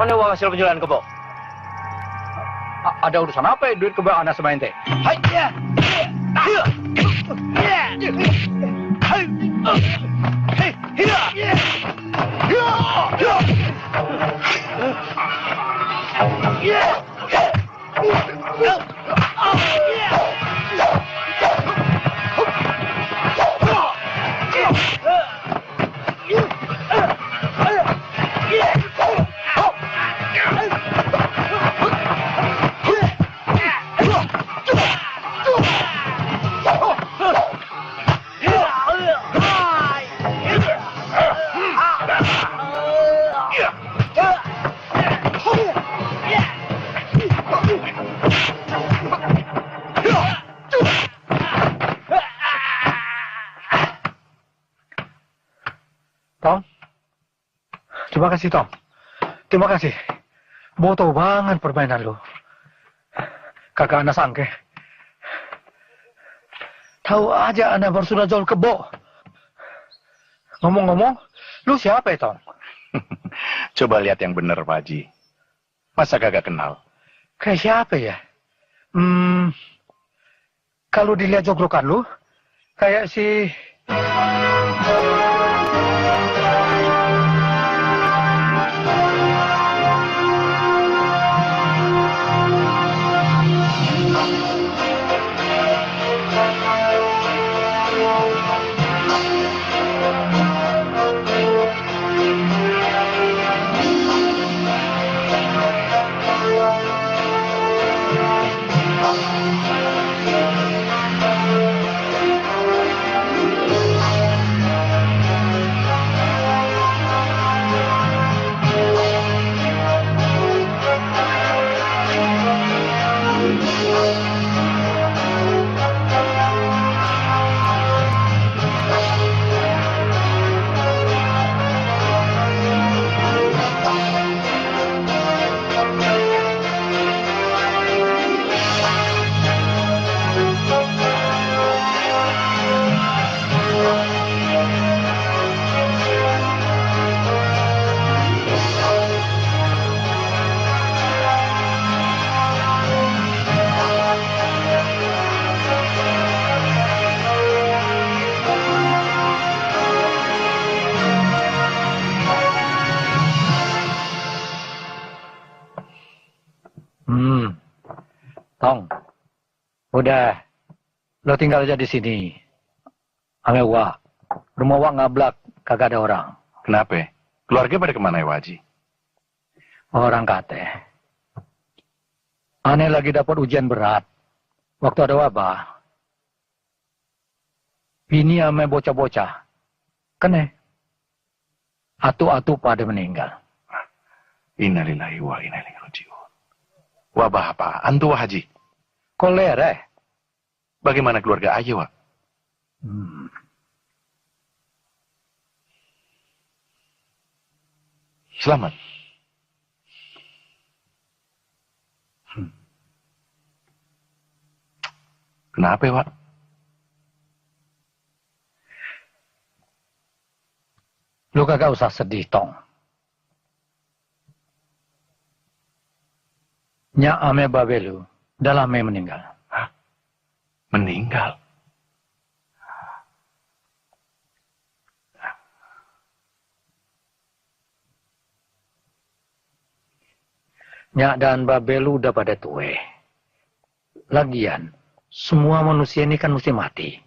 Mana uang hasil penjualan kebo? Ada urusan apa ya duit kebo anak sama ente? Hai, ya. Tom, terima kasih Tom. Terima kasih. Boto banget permainan lu. Kakak anak sangke. Tahu aja anak baru sudah jual kebo. Ngomong-ngomong, lu siapa ya Tom? Coba lihat yang bener Pak Haji. Masa kagak kenal? Kayak siapa ya? Kalau dilihat joglokan lu, kayak si... Tong, udah, lo tinggal aja di sini. Ame Wak, rumah Wak ngablak, kagak ada orang. Kenapa? Keluarga pada kemana ya Pak Haji? Orang kate. Aneh lagi dapat ujian berat. Waktu ada wabah. Ini ame bocah-bocah. Kene. Atu-atu pada meninggal. Innalillahi wa inna ilaihi raji'un. Wabah apaan tuh Pak Haji? Kolera. Bagaimana keluarga Ayu, Wak? Selamat. Kenapa ya, Wak? Lu kagak usah sedih, Tong. Nya ame babe lu, dah lama meninggal. Hah? Meninggal? Nya dan babe lu udah pada tue. Lagian, semua manusia ini kan mesti mati.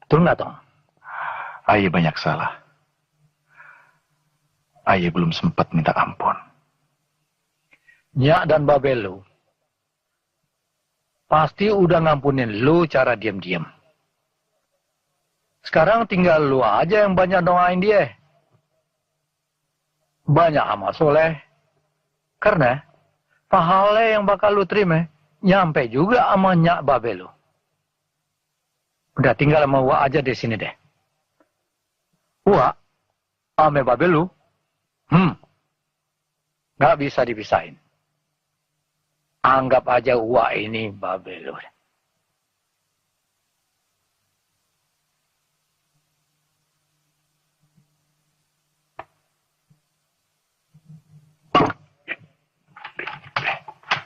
Betul nggak, Tong? Ayah banyak salah. Ayah belum sempat minta ampun. Nya dan babe lu pasti udah ngampunin lu cara diam-diam. Sekarang tinggal lu aja yang banyak doain dia. Banyak amal soleh. Karena pahala yang bakal lu terima nyampe juga sama nyak babe lu. Udah tinggal sama Wak aja di sini deh. Wak sama babe lu nggak bisa dipisahin. Anggap aja Wak ini babe lu.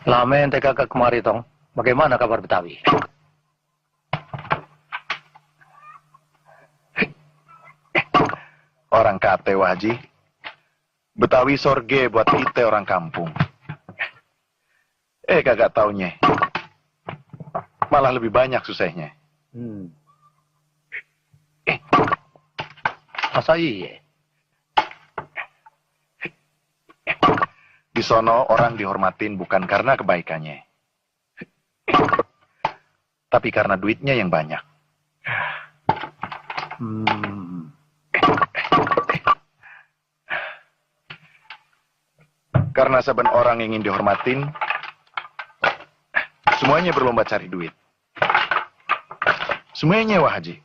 Lama ente kagak kemari tong. Bagaimana kabar Betawi? Orang kate Haji. Betawi sorge buat kita orang kampung. Kagak taunya. Malah lebih banyak susahnya. Masa iya? Di sono orang dihormatin bukan karena kebaikannya. Tapi karena duitnya yang banyak. Karena saben orang ingin dihormatin, semuanya berlomba cari duit. Semuanya Wah Haji.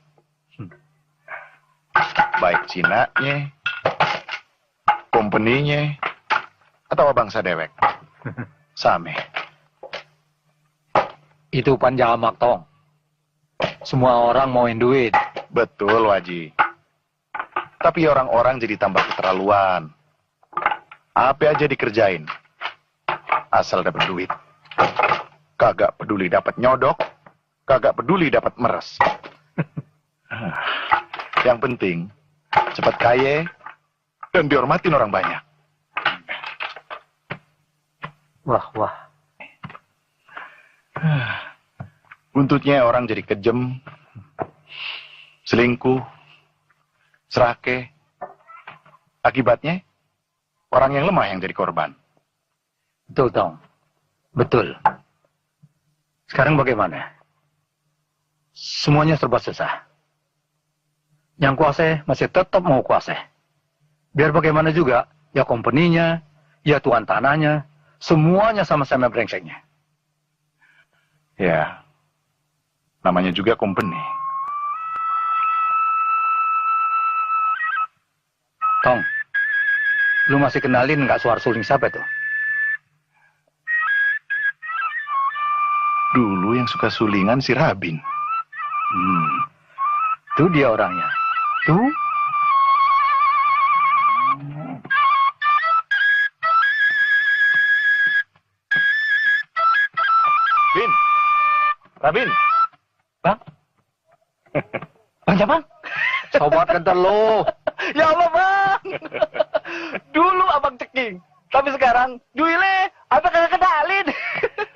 Baik Cina-nya, company-nya, atau bangsa dewek. Same. Itu panjamak tong. Semua orang mauin duit. Betul Haji. Tapi orang-orang jadi tambah keterlaluan. Apa aja dikerjain. Asal dapat duit. Kagak peduli dapat nyodok, kagak peduli dapat meres. Yang penting cepat kaya dan dihormatin orang banyak. Wah. Buntutnya orang jadi kejem, selingkuh, serake. Akibatnya orang yang lemah yang jadi korban. Betul tong. Betul. Sekarang bagaimana? Semuanya serba susah. Yang kuasa masih tetap mau kuasa. Biar bagaimana juga, ya company-nya, ya tuan tanahnya, semuanya sama-sama brengseknya. Ya, namanya juga company. Tong, lu masih kenalin nggak suara suling siapa tuh? Dulu yang suka sulingan si Rabin. Tuh dia orangnya. Tuh. Bin, Rabin. Bang? Bang Jamang? Sobat kental lo. Ya Allah bang. Dulu abang ceking. Tapi sekarang duile abang kagak kenalin.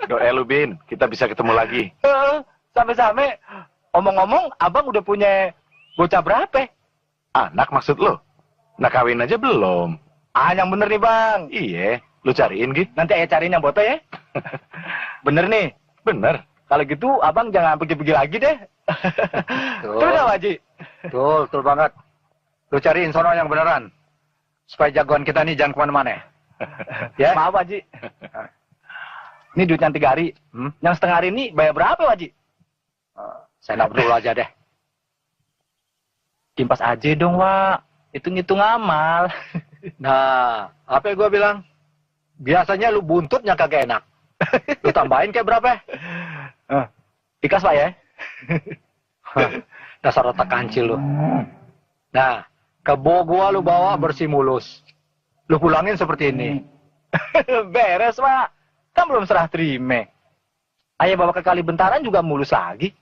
Doa lu Bin, kita bisa ketemu lagi. Sampai-sampai omong-omong abang udah punya bocah berapa? Anak maksud lo? Nah kawin aja belum. Yang bener nih bang. Iya, lu cariin gitu. Nanti ayah cariin yang boto ya. Bener nih. Bener. Kalau gitu abang jangan pergi-pergi lagi deh. Betul gak Haji? Betul banget. Lu cariin sono yang beneran. Supaya jagoan kita nih jangan kemana-mana. Ya? Maaf Haji. Ini duitnya 3 hari. Yang setengah hari ini bayar berapa Haji? Saya nak dulu aja deh. Kimpas aja dong Wak. Hitung-hitung amal. Nah, apa yang gue bilang? Biasanya lu buntutnya kagak enak. Lu tambahin kayak berapa? Ikhlas Pak ya? Dasar otak kancil lu. Nah, kebo gua lu bawa bersih mulus. Lu pulangin seperti ini. Beres Pak. Kan belum serah terima. Ayah bawa ke kali bentaran juga mulus lagi.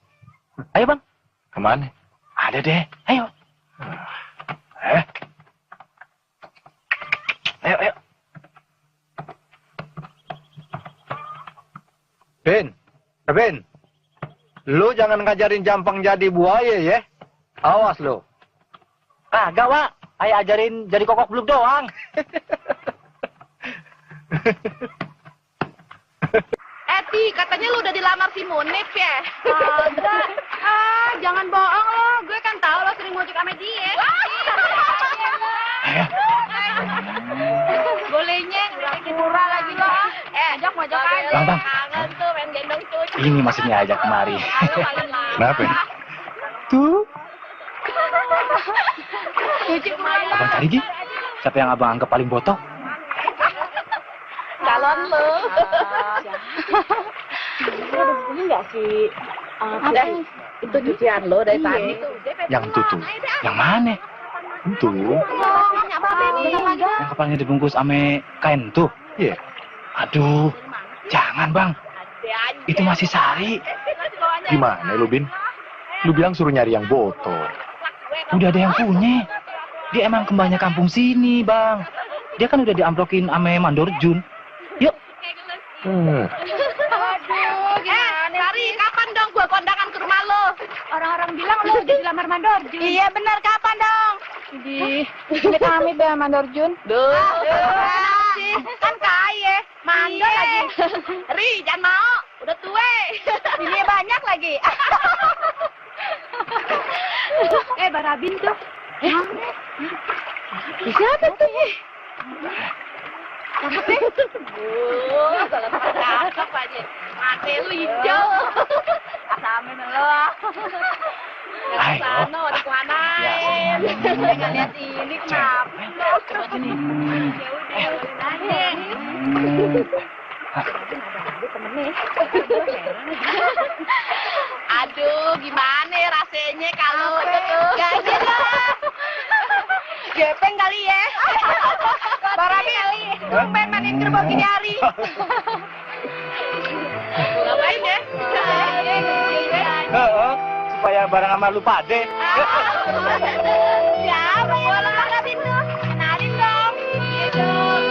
Ayo bang. Kemana? Ada deh. Ayo. Ayo. Ben, lu jangan ngajarin Jampang jadi buaya ya. Awas lu. Kagak Wak. Ayah ajarin jadi kokok beluk doang. Eti, katanya lu udah dilamar si Munif ya? Kagak. Jangan bohong lo. Gue kan tahu lo sering ngojek sama dia. Bolehnya pura lagi lo. Mojok aja. Bang. Kangen tuh, main gendong cucu. Ini maksudnya ajak kemari. Kenapa? Tuh. Cucu main. Abang cari Gi. Siapa yang abang anggap paling botok? Calon lo. Ini enggak sih? Itu cucian lo dari tadi. Yang itu tuh. Yang mana? Itu. Yang kepalanya dibungkus ame kain tuh. Iya. Aduh. Jangan Jangan, Bang. Itu masih Sari. Gimana lu, Bin? Lu bilang suruh nyari yang botol. Udah ada yang punya. Dia emang kembangnya kampung sini, Bang. Dia kan udah diamplokin ame Mandor Jun. Yuk. Aduh, gimana Sari, kapan dong gua kondangan ke rumah lo? Orang-orang bilang lo udah dilamar Mandorjun. Iya benar, kapan dong? Jadi, amit-amit deh Mandorjun. Kan kaya, mandor lagi. Ri, jangan mau, udah tua. Ini banyak lagi. Barabin tuh. Siapa tuh? Kalau cakep aja. Mati lu hijau. Asamin lo. Ayo. Sana, udah kemanain. Nggak lihat ini kenapa? Coba sini. Ya udah, aduh, gimana rasanya kalau gaji lah. Gepeng kali ya. Barangkali main mainin kerbau gini hari. Ngapain ya? Supaya bareng sama lu pade. Siapa ya? Boleh banget itu. Kenalin dong. Iya dong.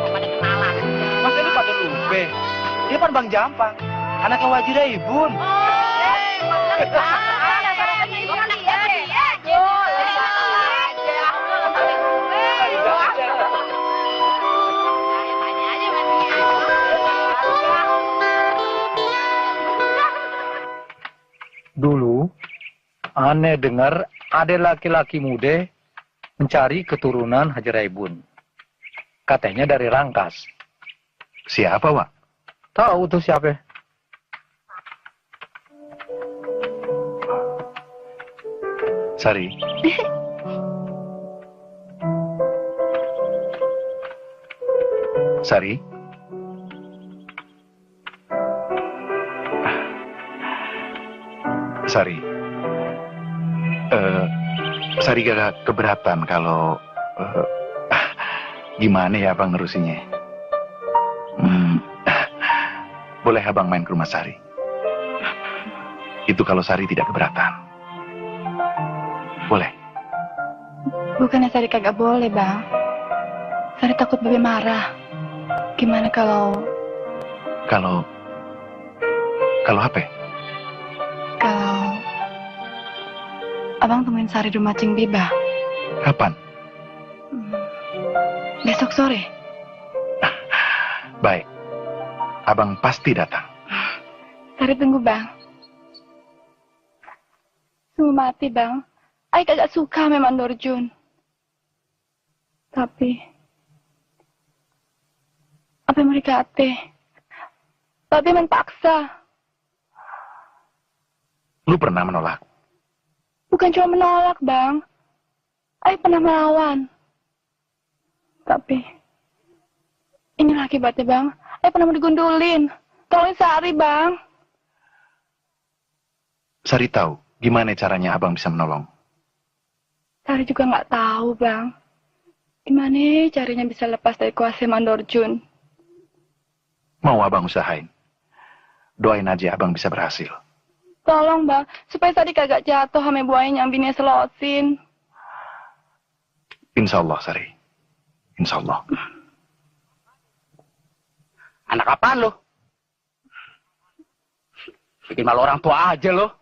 Pada kenalan. Masa lu pada lupa? Dia kan Bang Jampang. Anaknya Wajida Ibun. Dulu, aneh dengar ada laki-laki muda mencari keturunan Haji Raibun. Katanya dari Rangkas. Siapa, Wak? Tahu tuh siapa? Sari. Sari. Sari. Sari gak keberatan kalau gimana ya abang ngerusinya? Boleh abang main ke rumah Sari? Itu kalau Sari tidak keberatan. Boleh? Bukannya Sari kagak boleh, Bang. Sari takut Bebe marah. Gimana kalau apa? Kalau Abang temuin Sari di rumah Cing Biba. Kapan? Besok sore. Baik. Abang pasti datang. Sari tunggu, Bang. Sungguh mati, Bang. Ay kagak suka memang Dorjun. Tapi apa yang mereka Tapi menpaksa. Lu pernah menolak? Bukan cuma menolak, Bang. Ay pernah melawan. Tapi inilah akibatnya, Bang. Ay pernah mau digundulin. Tolongin Sari, Bang. Sari tahu gimana caranya abang bisa menolong? Sari juga nggak tahu, Bang. Gimana caranya bisa lepas dari kuasa Mandorjun? Mau abang usahain? Doain aja abang bisa berhasil. Tolong, Bang, supaya Sari kagak jatuh sama buaya yang bini selosin. Insya Allah, Sari. Insya Allah. Anak apaan lo? Bikin malu orang tua aja lo.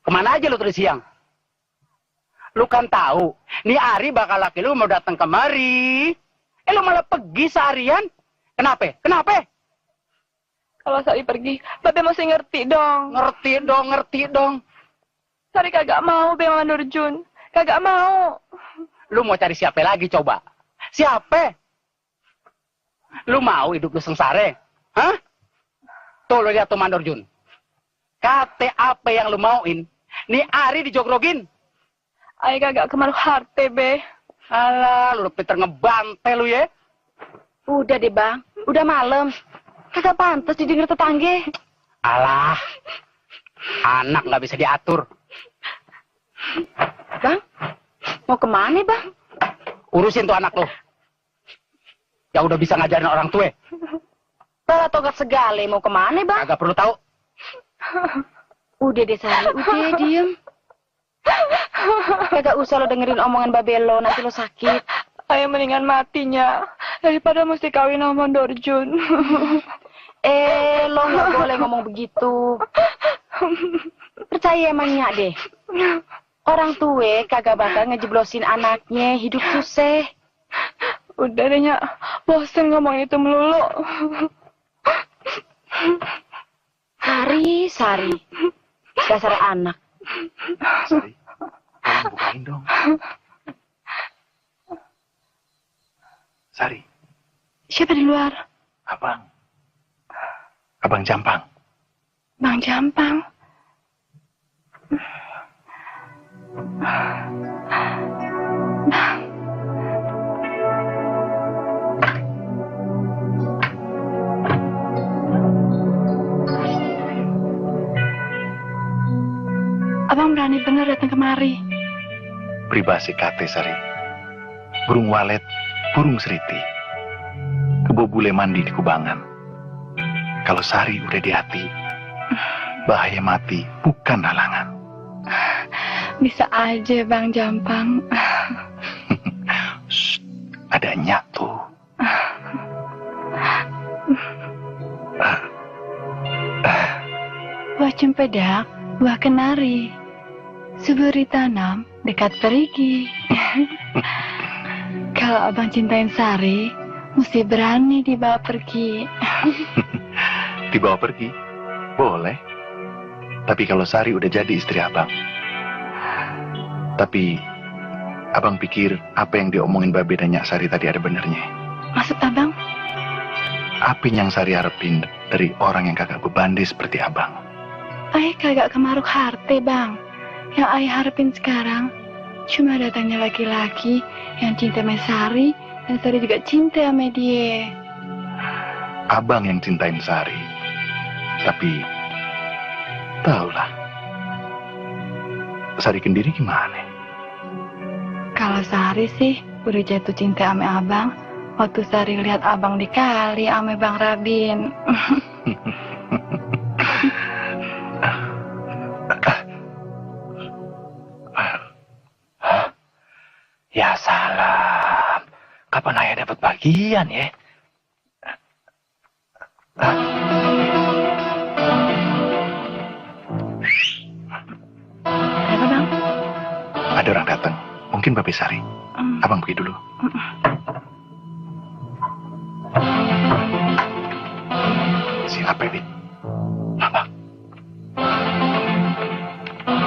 Kemana aja lo tadi siang? Lu kan tahu, nih Ari bakal laki lu mau datang kemari. Lu malah pergi seharian. Kenapa? Kenapa? Kalau Sari pergi, Babe mesti ngerti dong. Ngerti dong. Sari kagak mau, Be Mandorjun. Kagak mau. Lu mau cari siapa lagi coba? Siapa? Lu mau hidup lu sengsara? Hah? Tuh lu lihat tuh Mandorjun. Kate apa yang lu mauin? Nih Ari dijogrogin. Ay kagak kemaruh harte, Be. Alah, lu pinter ngebantai lu ya. Udah deh, Bang. Udah malam. Kagak pantas didengar tetangga. Alah, anak nggak bisa diatur. Bang, mau kemana, Bang? Urusin tuh anak lu. yang udah bisa ngajarin orang tua. Pala togat segale mau kemana bang? Agak perlu tahu. Udah deh Sari, udah diem. Kagak usah lo dengerin omongan Babelo, nanti lo sakit. Ayah mendingan matinya daripada mesti kawin sama Dorjun. Lo nggak boleh ngomong begitu. Percaya emangnya deh. Orang tua kagak bakal ngejeblosin anaknya hidup susah. Udah deh Nyak, bosen ngomong itu melulu. Sari. Dasar anak. Sari, tolong bukain dong. Sari, Siapa di luar? Abang Jampang. Bang Jampang. Abang berani bener datang kemari. Pribasi kate Sari. Burung walet, burung seriti. Kebobule mandi di kubangan. Kalau Sari udah di hati, bahaya mati bukan halangan. Bisa aja Bang Jampang. Shh, ada Nyak tuh. Buah cempedak, buah kenari. Suburi tanam, dekat perigi. Kalau abang cintain Sari, mesti berani dibawa pergi. Dibawa pergi? Boleh. Tapi kalau Sari udah jadi istri abang. Tapi abang pikir apa yang diomongin Babe dan Nyak Sari tadi ada benernya. Maksud abang? Apa yang Sari harapin dari orang yang kagak bebandi seperti abang? Ayah kagak kemaruk harte bang. Yang ayah harapin sekarang cuma datangnya laki-laki yang cinta sama Sari dan Sari juga cinta sama dia. Abang yang cintain Sari. Tapi tahulah Sari Kendiri gimana? Kalau Sari sih udah jatuh cinta sama abang waktu Sari lihat abang dikali sama Bang Rabin. Ya salam. Kapan ayah dapat bagian ya? Apa bang? Ada orang datang. Mungkin Babe Sari. Abang pergi dulu. Siapa ini? Apa?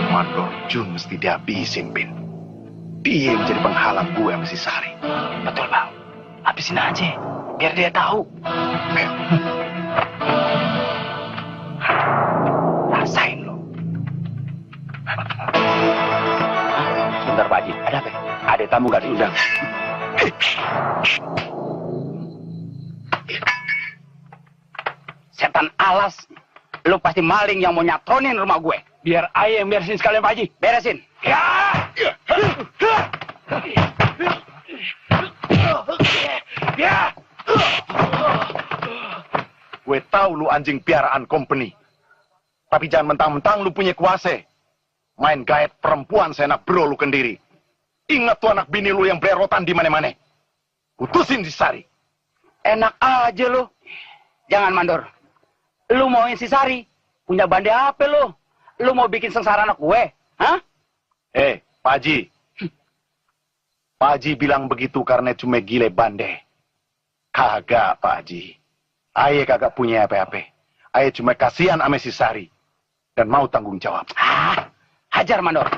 Mandor Jun mesti dihabisin, Bin. Dia yang jadi penghalang gue sama si Sari. Betul bang. Habisin aja. Biar dia tahu. Ayo. Rasain lo. Sebentar Pak Haji. Ada apa? Ada tamu gak diundang? Setan alas. Lu pasti maling yang mau nyatronin rumah gue. Biar ayah yang beresin sekalian Pak Haji. Beresin. Ya! Gue tahu lu anjing piaraan company. Tapi jangan mentang-mentang lu punya kuasa. Main gaet perempuan seenak bro lu kendiri. Ingat tuh anak bini lu yang bererotan di mana-mana. Putusin si Sari. Enak aja lu. Jangan mandor. Lu mauin si Sari. Punya bande apa lu? Lu mau bikin sengsara anak gue? Hah? Pak Haji. Pak Haji bilang begitu karena cuma gile bande. Kagak, Pak Haji. Aye kagak punya apa-apa. Aye cuma kasihan sama si Sari. Dan mau tanggung jawab. Hajar mandor.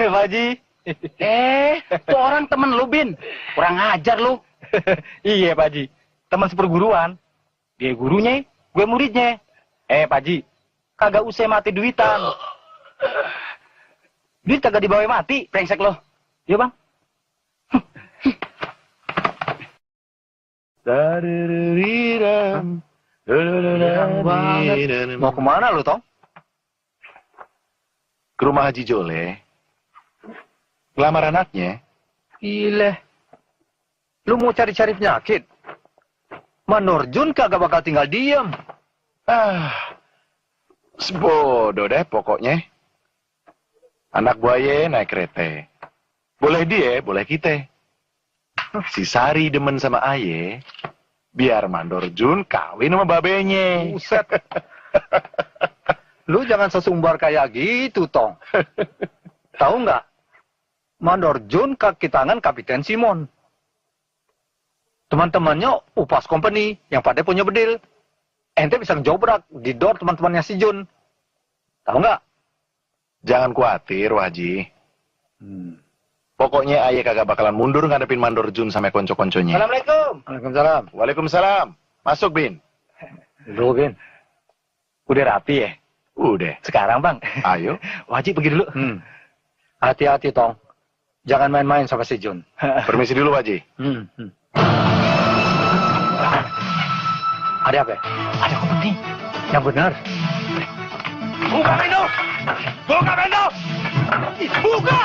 Pak Haji, Tuh orang temen lu, Bin. Kurang ajar lu. Iya, Pak Haji. Teman seperguruan. Dia gurunya, gue muridnya. Pak Haji, kagak usah mati duitan. Duit kagak dibawa mati, brengsek lo. Iya, Bang. Mau kemana lu, Tong? Ke rumah Haji Jole. Ngelamar anaknya. Gile. Lu mau cari-cari penyakit? Manurjun kagak bakal tinggal diem. Sebodoh deh pokoknya. Anak buaya naik kereta. Boleh dia, boleh kita. Si Sari demen sama Aye, biar Mandorjun kawin sama babenya. Buset. Lu jangan sesumbar kayak gitu, Tong. Tahu nggak? Mandorjun kaki tangan Kapiten Simon. Teman-temannya upas company yang pada punya bedil. Ente bisa ngejobrak di door teman-temannya si Jun. Tahu nggak? Jangan khawatir, Waji. Pokoknya Aye kagak bakalan mundur ngadepin Mandorjun sampai konco-konconya. Assalamualaikum. Waalaikumsalam. Waalaikumsalam. Masuk, Bin. Dulu, Bin. Udah rapi ya? Udah. Sekarang, Bang. Ayo. Wajib pergi dulu. Hati-hati, Tong. Jangan main-main sama si Jun. Permisi dulu, Waji. Ada apa? Ada kompeni. Yang benar. Buka pintu! Buka pintu! Buka!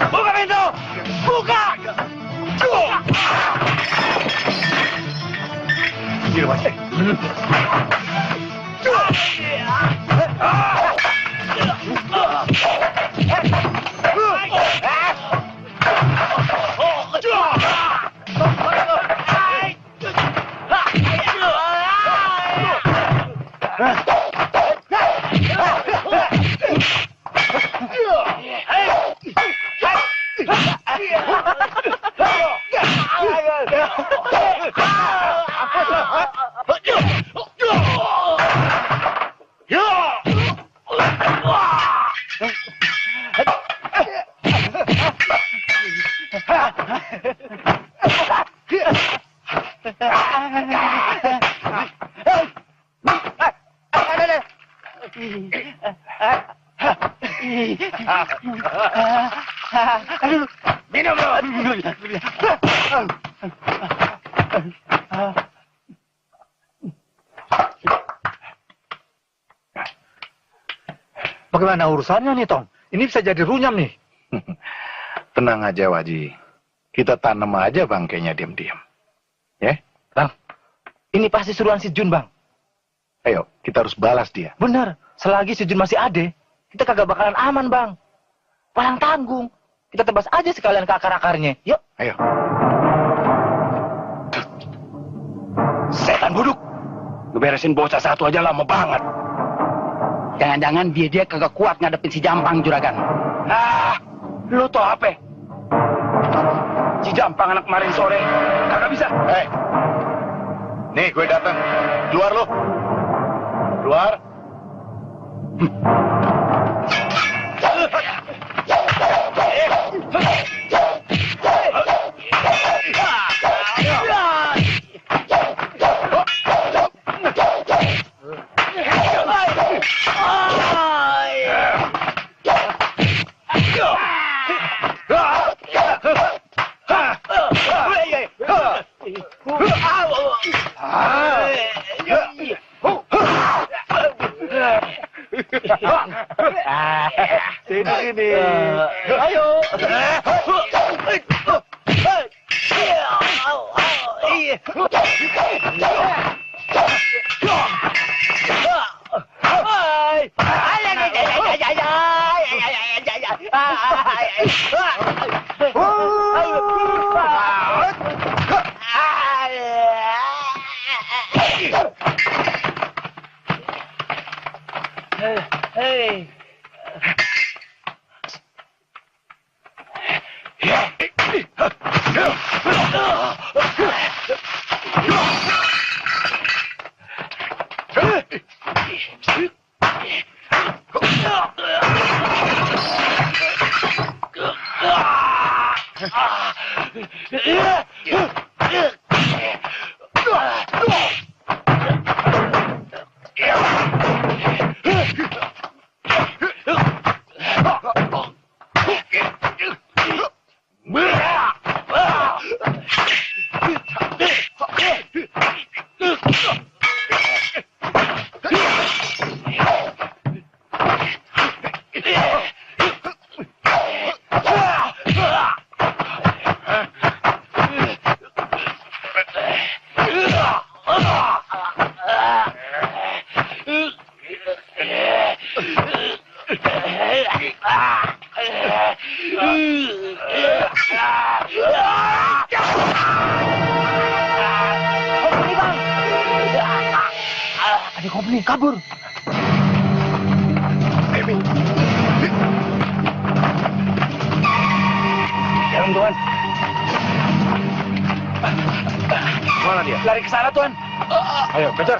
Buka pintu! Buka! Gila, Mas. Minum lu. Bagaimana urusannya nih, Tong? Ini bisa jadi runyam nih. Tenang aja, Waji. Kita tanam aja bangkainya diam-diam. Ya? Bang, ini pasti suruhan si Jun, Bang. Ayo, kita harus balas dia. Bener, selagi si Jun masih ada, kita kagak bakalan aman, Bang. Palang tanggung. Kita tebas aja sekalian ke akar-akarnya. Yuk. Ayo. Setan buduk. Ngeberesin bocah satu aja lama banget. Jangan-jangan dia kagak kuat ngadepin si Jampang, Juragan. Lu tau apa? Si Jampang anak kemarin sore kagak bisa. Nih gue datang. Keluar lu. Keluar. Sini. Ayo. Hey. Adik kompeni kabur. Jalan tuan. Mana dia? Lari ke sana tuan. Ayo, kejar.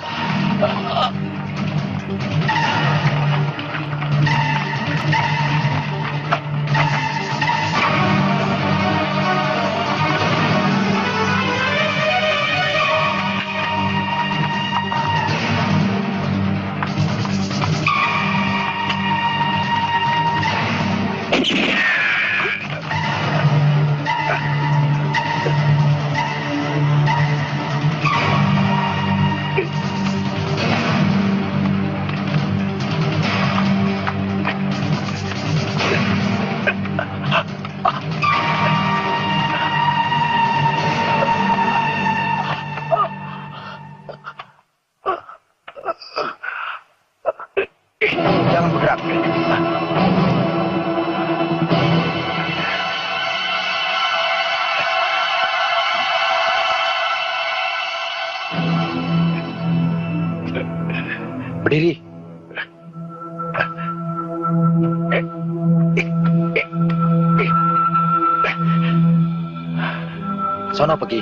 Jangan bergerak. Berdiri. Sono pergi.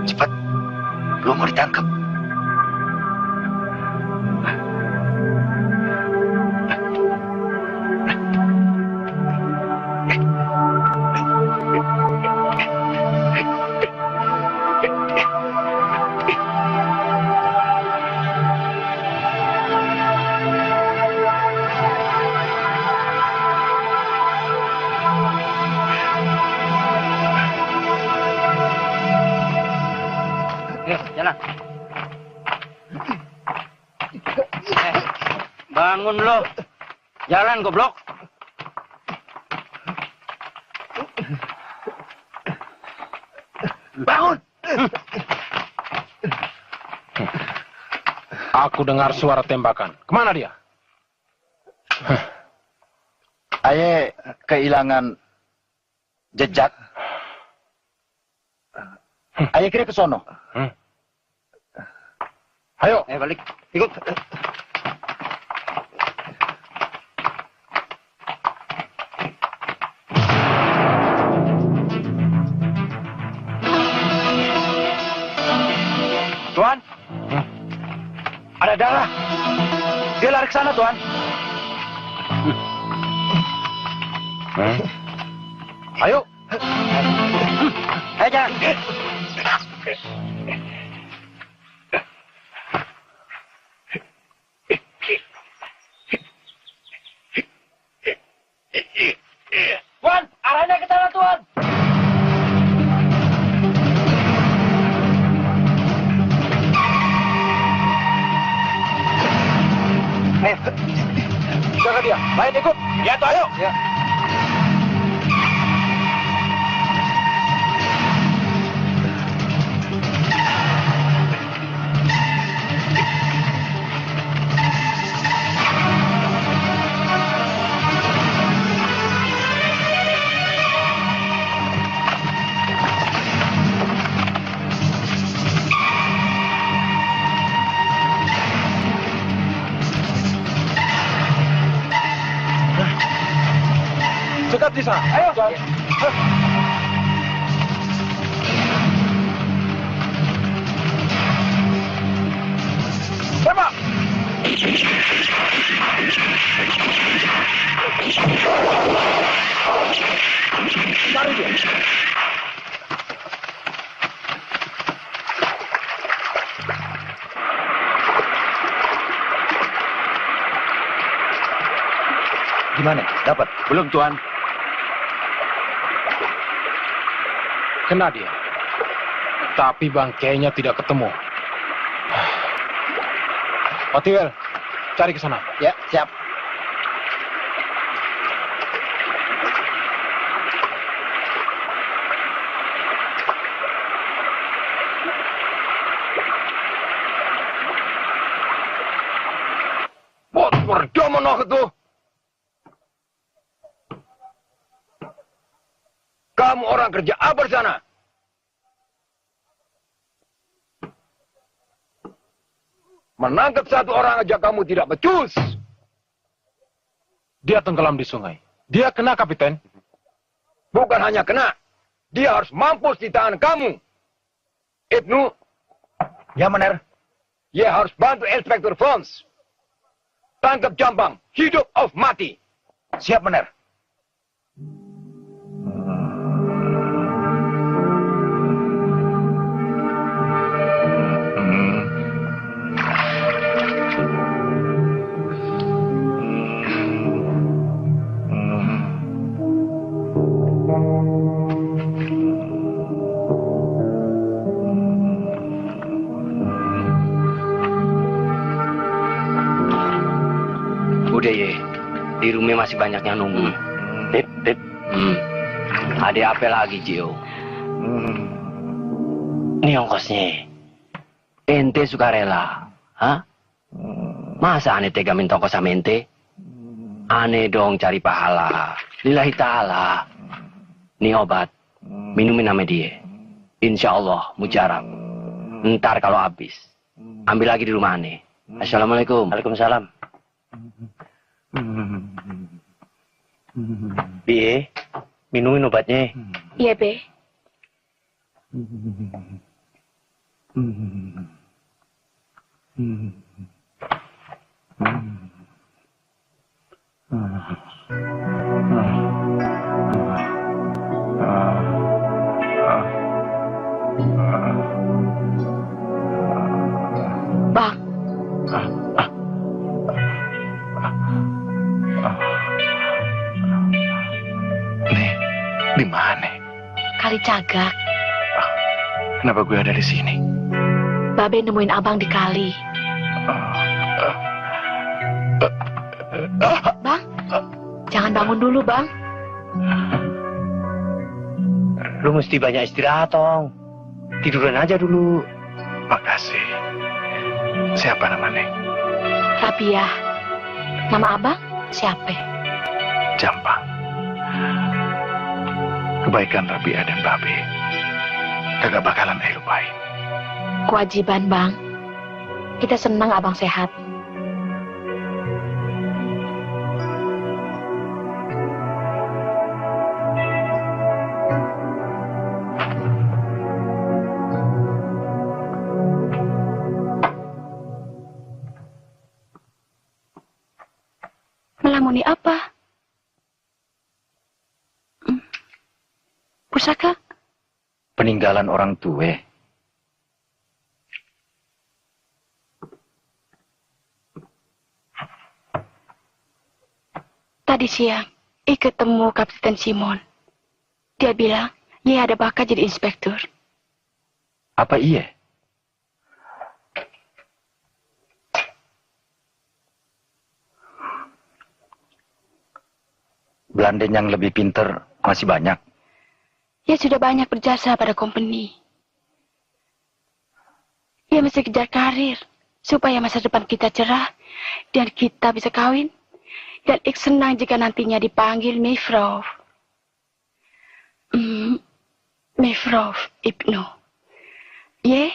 Cepat. Lu mau ditangkap. Jalan. Bangun lo. Jalan goblok. Bangun. Aku dengar suara tembakan. Kemana dia? Aye kehilangan jejak. Aye kira ke sono. Ayo. Balik. Ikut. Tuan. Ada darah. Dia lari ke sana, Tuan. Ayo. Ayo jalan. Tuan, arahnya ke sana, Tuan. Jaga dia. Lain ikut. Ya, Tuan, ayo. Ya. Cekat di sana. Ayo. Tembak. Gimana? Dapat? Belum, Tuan. Kena dia. Tapi bangkainya tidak ketemu. Otiwel, cari ke sana. Ya, siap. Bot, berdomono itu. Kamu orang kerja apa di sana? Menangkap satu orang aja kamu tidak becus. Dia tenggelam di sungai. Dia kena, Kapiten. Bukan hanya kena, dia harus mampus di tangan kamu. Ibnu, Ya, Maner. dia harus bantu Inspektur Fons. Tangkap Jambang, hidup of mati. Siap, Maner. Udah ye, di rumah masih banyak yang nunggu. Tip. Ada apa lagi, Cio? Ini ongkosnya. Ente sukarela, hah? Masa aneh tega minta ongkos sama ente? Aneh dong cari pahala. Lillahi ta'ala. Ini obat, minumin sama dia. Insya Allah, mujarab. Ntar kalau habis, ambil lagi di rumah aneh. Assalamualaikum. Waalaikumsalam. Biye, minumin obatnya. Iya, Be. Bang, Nih, di mana? kali cagak. Kenapa gue ada di sini? Babe nemuin abang di kali. Bang, jangan bangun dulu, Bang. Lu mesti banyak istirahat, Tong. Tiduran aja dulu. Makasih. Siapa namanya? Rabiah. Nama abang siapa? Jambang. Kebaikan Rabiah dan Babe kagak bakalan lupain. Kewajiban, Bang. Kita senang abang sehat. Melamuni apa? Pusaka? Peninggalan orang tua. Tadi siang, ketemu Kapten Simon. Dia bilang, dia ada bakat jadi inspektur. Apa iya? Belanda yang lebih pinter masih banyak. Dia sudah banyak berjasa pada company. Dia mesti kejar karir, supaya masa depan kita cerah, dan kita bisa kawin. Dan ik senang jika nantinya dipanggil Mevrouw. Mevrouw Ibnu. Ye?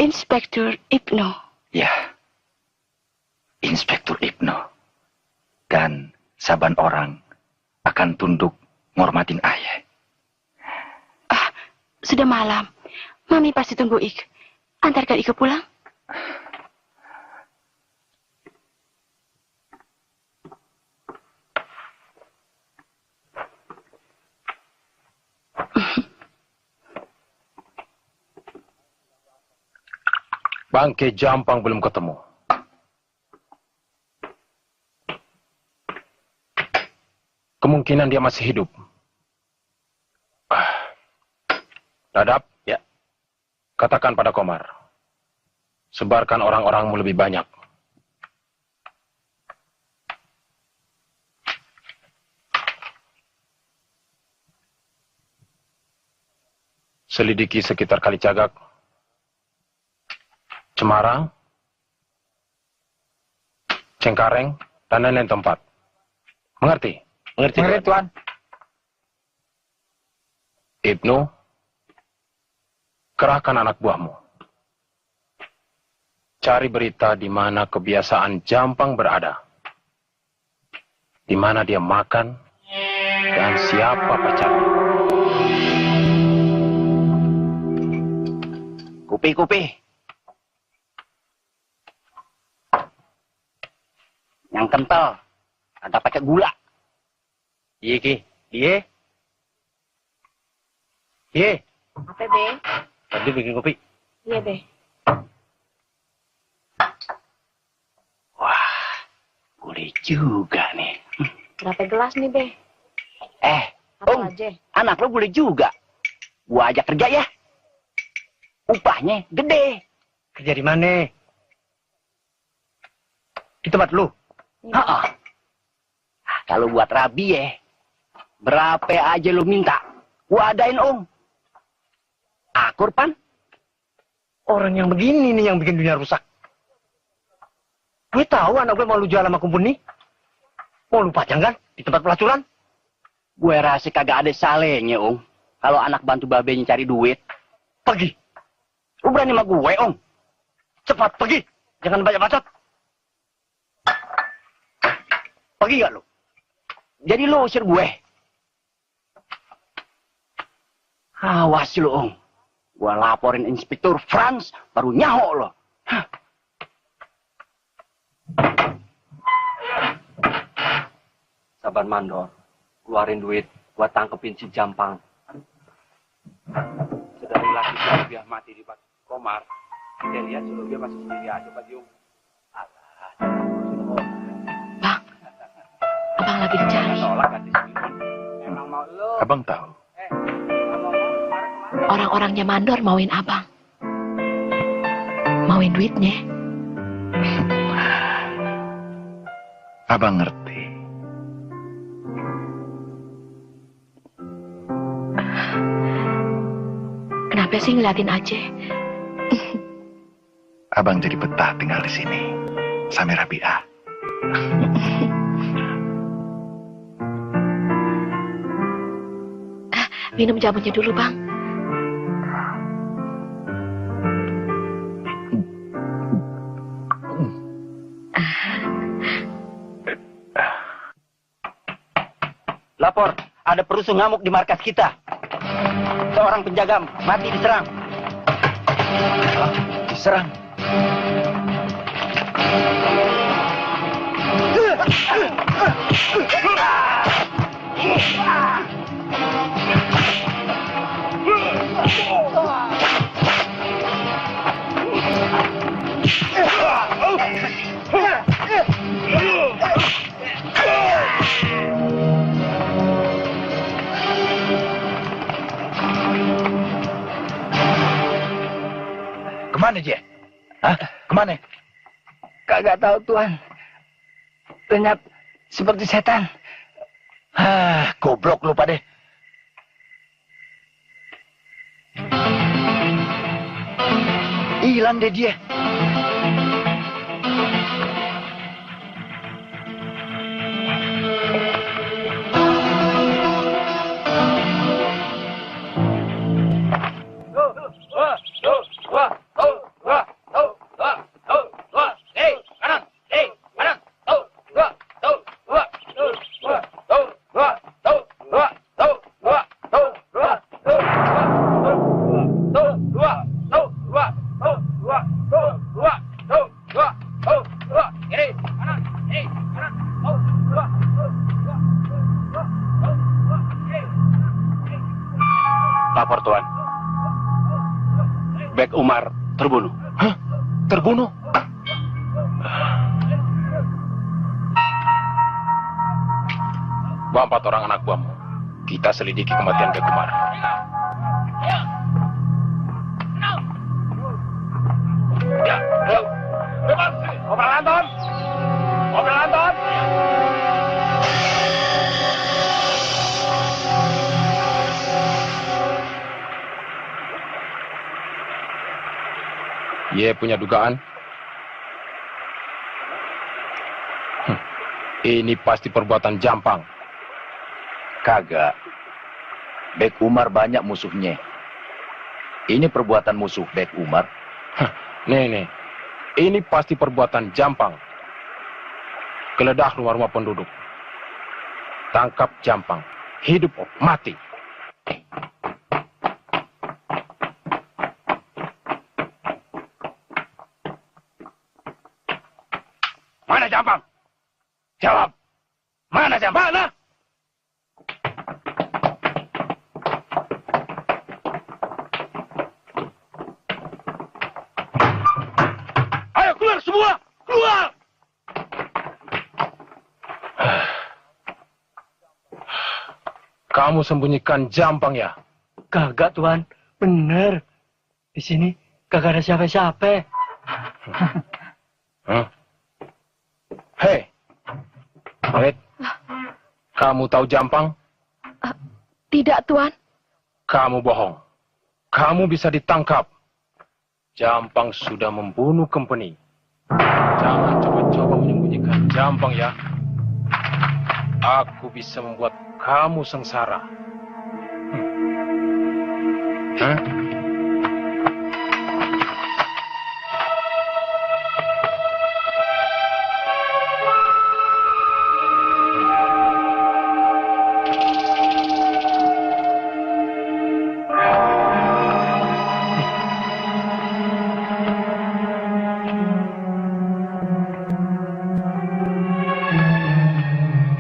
Inspektur Ibnu. Ya, Inspektur Ibnu. Dan saban orang akan tunduk ngormatin ayah. Sudah malam. Mami pasti tunggu Ik. Antarkan Ik pulang. Bangkai Jampang belum ketemu. Kemungkinan dia masih hidup. Dadap, Ya. katakan pada Komar. Sebarkan orang-orangmu lebih banyak. Selidiki sekitar Kalicagak, Cemarang, Cengkareng, dan lain-lain tempat. Mengerti? Mengerti, Tuan. Ibnu, kerahkan anak buahmu. Cari berita di mana kebiasaan Jampang berada. Di mana dia makan, dan siapa pacarnya. Kupi. Yang kental. Ada pakai gula. Iya, Ki. Iya. Apa, Be? Tadi bikin kopi. Iya, Be. Wah, boleh juga nih. Berapa gelas nih, Be? Om, Apa aja? anak lo boleh juga. Gua ajak kerja ya. Upahnya gede. Kerja di mana? Di tempat lu? Heeh. Kalau buat Rabi ya, berapa aja lo minta, gua adain Om. Akur Pan. Orang yang begini nih yang bikin dunia rusak. Gue tahu anak gue mau lu jual sama kumpul nih. Mau lu pajang kan di tempat pelacuran? Gue rasa kagak ada salehnya Om. Kalau anak bantu babenya cari duit, Pergi. lu berani sama gue Om. Cepat pergi. Jangan banyak bacot. Pergi gak lu? Jadi lo usir gue. Awas lo Om. Gua laporin Inspektur Franz, baru nyaho lo. Hah. Saban mandor. Keluarin duit buat tangkepin si Jampang. Sedari laki Sylvia mati di Komar, dia lihat Sylvia masih sendiri aja bagi Om. Bang, abang lagi dicari. Nolak kan di sini. Memang mau lo. Abang tahu. Orang-orangnya mandor mauin abang. Mauin duitnya. Abang ngerti. Kenapa sih ngeliatin aja? Abang jadi betah tinggal di sini. Sama Rabi'ah. Minum jamunya dulu, Bang. Lapor, ada perusuh ngamuk di markas kita. Seorang penjaga mati diserang. Diserang. Kemana dia? Hah? Kemana? Kagak tahu Tuan. Lenyap seperti setan. Goblok lu pada. Hilang deh dia. Lapor Tuan. Bek Umar terbunuh. Hah? Terbunuh? Bawa 4 orang anak buahmu. Kita selidiki kematian Bek Umar. Ya, ayo. Bebas. Kopral Anton. Kopral Anton. Ye punya dugaan. Ini pasti perbuatan Jampang. Kagak. Bek Umar banyak musuhnya. Ini perbuatan musuh Bek Umar. Nih. Ini pasti perbuatan Jampang. Geledah rumah-rumah penduduk. Tangkap Jampang. Hidup mati. Mana Jampang? Jawab. Mana Jampang? Mana? Ayo keluar semua! Keluar! Kamu sembunyikan Jampang ya? Kagak, Tuan. Bener. Di sini kagak ada siapa-siapa. Hei, Red, kamu tahu Jampang? Tidak, Tuan. Kamu bohong. Kamu bisa ditangkap. Jampang sudah membunuh Kempeni. Jangan coba-coba menyembunyikan Jampang ya. Aku bisa membuat kamu sengsara.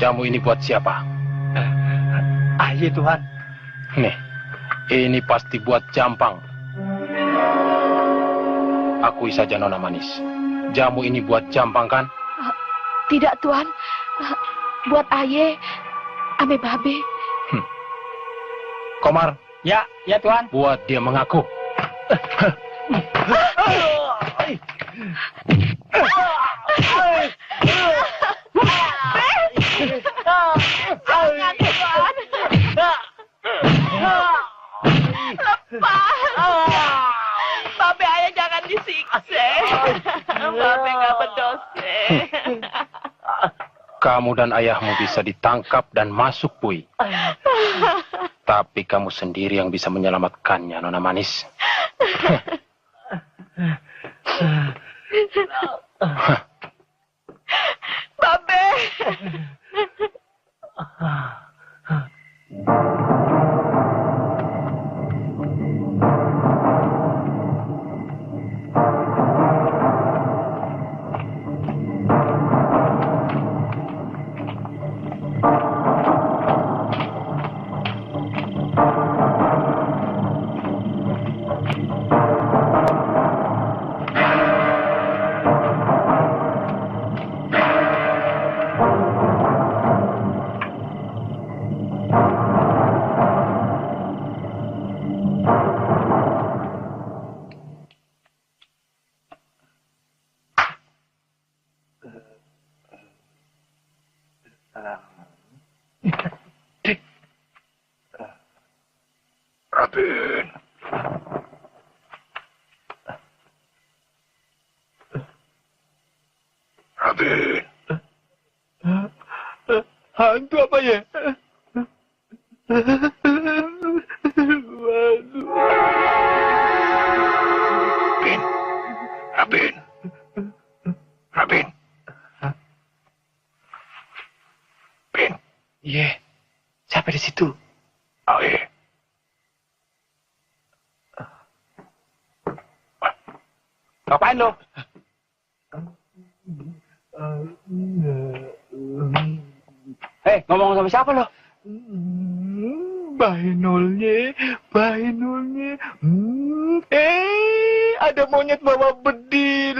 Jamu ini buat siapa? Aye, Tuhan. Nih, ini pasti buat Jampang. Akui saja Nona Manis. Jamu ini buat Jampang kan? Tidak, Tuan. Buat Aye, ame babe. Komar. Ya, Tuan. Buat dia mengaku. Jangan, Tuan. Lepas. Babe ayah jangan disiksa. Babe nggak berdosa. Kamu dan ayahmu bisa ditangkap dan masuk Pui. Tapi kamu sendiri yang bisa menyelamatkannya, Nona Manis. Babe. Raden. Raden. Hantu apa ya? Bin. Raden. Raden. Bin. Iya. Siapa di situ? Aye. Ngapain lo? Ngomong sama siapa lo? Bahinulnya. Ada monyet bawa bedil.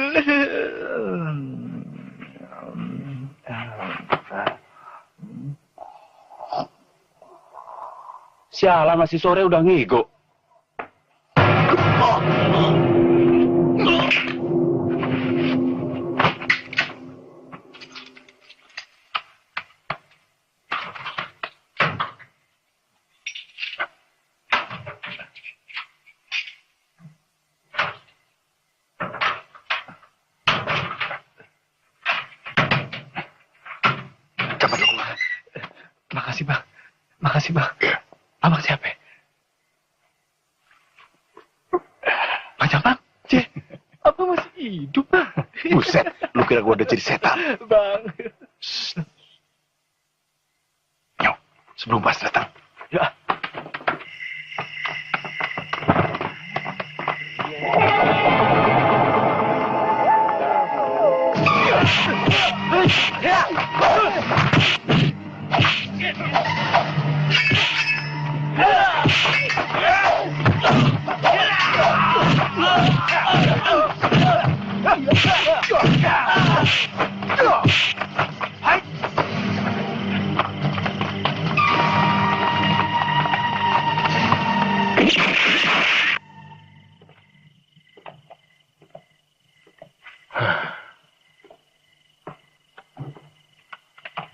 Sialan masih sore udah ngigo. Makasih bang. Makasih bang. Abang siapa? Bang Jampang? Cih, apa masih hidup bang? Buset, lu kira gua udah jadi setan? Bang. Nyok, sebelum Bas datang. Ya.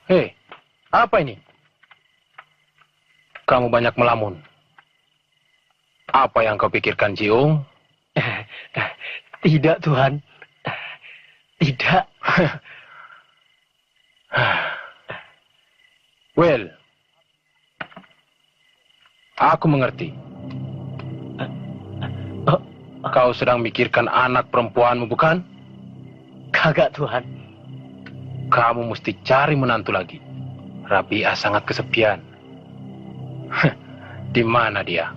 Hei, apa ini? Kamu banyak melamun. Apa yang kau pikirkan, Jiung? Tidak, Tuhan. Tidak. Well, aku mengerti. Kau sedang mikirkan anak perempuanmu, bukan? Kagak, Tuhan. Kamu mesti cari menantu lagi. Rabi'ah sangat kesepian. Di mana dia?